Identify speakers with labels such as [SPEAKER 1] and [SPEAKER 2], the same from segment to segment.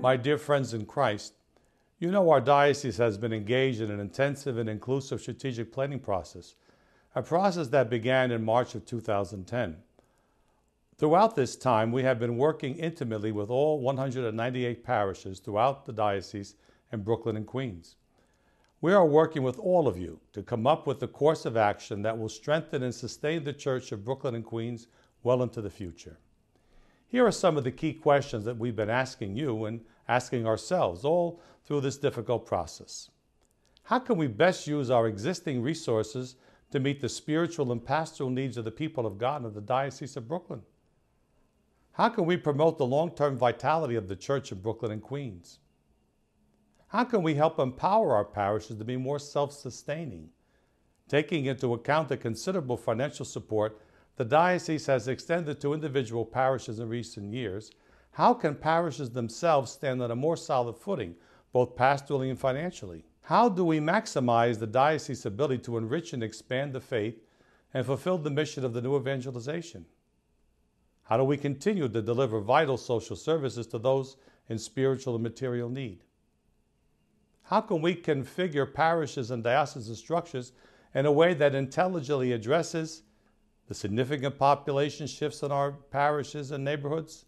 [SPEAKER 1] My dear friends in Christ, you know our diocese has been engaged in an intensive and inclusive strategic planning process, a process that began in March of 2010. Throughout this time, we have been working intimately with all 198 parishes throughout the diocese in Brooklyn and Queens. We are working with all of you to come up with a course of action that will strengthen and sustain the Church of Brooklyn and Queens well into the future. Here are some of the key questions that we've been asking you and asking ourselves all through this difficult process. How can we best use our existing resources to meet the spiritual and pastoral needs of the people of God in the Diocese of Brooklyn? How can we promote the long-term vitality of the Church of Brooklyn and Queens? How can we help empower our parishes to be more self-sustaining? Taking into account the considerable financial support the diocese has extended to individual parishes in recent years, how can parishes themselves stand on a more solid footing, both pastorally and financially? How do we maximize the diocese's ability to enrich and expand the faith and fulfill the mission of the new evangelization? How do we continue to deliver vital social services to those in spiritual and material need? How can we configure parishes and diocesan structures in a way that intelligently addresses the significant population shifts in our parishes and neighborhoods,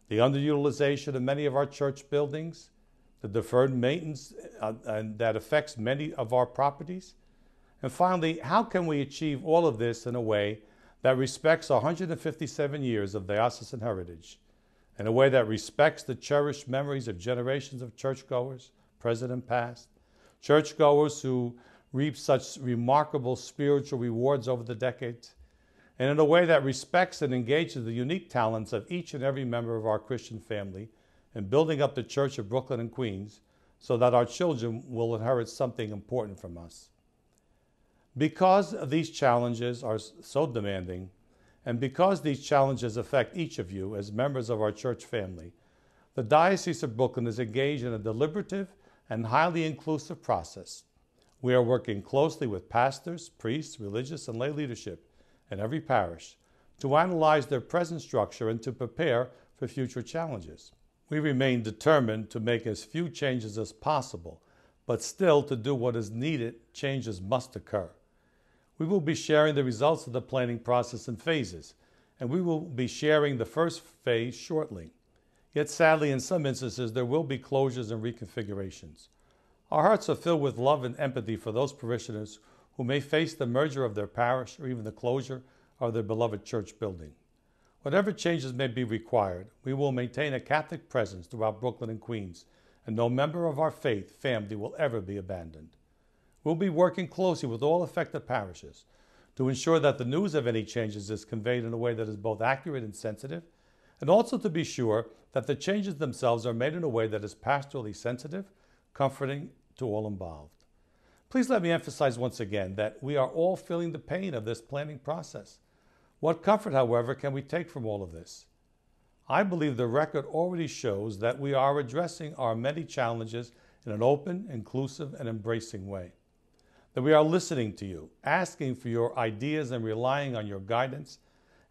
[SPEAKER 1] the underutilization of many of our church buildings, the deferred maintenance that affects many of our properties? And finally, how can we achieve all of this in a way that respects 157 years of diocesan heritage, in a way that respects the cherished memories of generations of churchgoers, present and past, churchgoers who reap such remarkable spiritual rewards over the decades, and in a way that respects and engages the unique talents of each and every member of our Christian family in building up the Church of Brooklyn and Queens so that our children will inherit something important from us. Because these challenges are so demanding, and because these challenges affect each of you as members of our church family, the Diocese of Brooklyn is engaged in a deliberative and highly inclusive process. We are working closely with pastors, priests, religious, and lay leadership in every parish to analyze their present structure and to prepare for future challenges. We remain determined to make as few changes as possible, but still to do what is needed, changes must occur. We will be sharing the results of the planning process in phases, and we will be sharing the first phase shortly. Yet sadly, in some instances, there will be closures and reconfigurations. Our hearts are filled with love and empathy for those parishioners who may face the merger of their parish or even the closure of their beloved church building. Whatever changes may be required, we will maintain a Catholic presence throughout Brooklyn and Queens, and no member of our faith family will ever be abandoned. We'll be working closely with all affected parishes to ensure that the news of any changes is conveyed in a way that is both accurate and sensitive, and also to be sure that the changes themselves are made in a way that is pastorally sensitive, comforting to all involved. Please let me emphasize once again that we are all feeling the pain of this planning process. What comfort, however, can we take from all of this? I believe the record already shows that we are addressing our many challenges in an open, inclusive, and embracing way. That we are listening to you, asking for your ideas and relying on your guidance,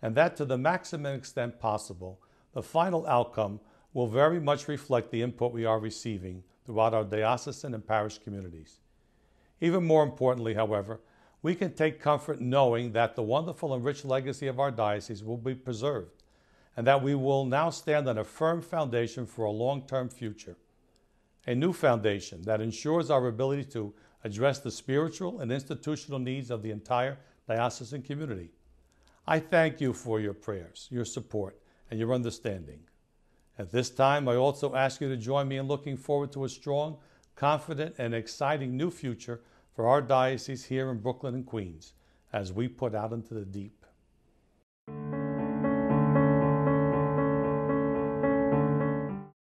[SPEAKER 1] and that to the maximum extent possible, the final outcome will very much reflect the input we are receiving throughout our diocesan and parish communities. Even more importantly, however, we can take comfort knowing that the wonderful and rich legacy of our diocese will be preserved, and that we will now stand on a firm foundation for a long-term future. A new foundation that ensures our ability to address the spiritual and institutional needs of the entire diocesan community. I thank you for your prayers, your support, and your understanding. At this time, I also ask you to join me in looking forward to a strong, confident, and exciting new future for our diocese here in Brooklyn and Queens as we put out into the deep.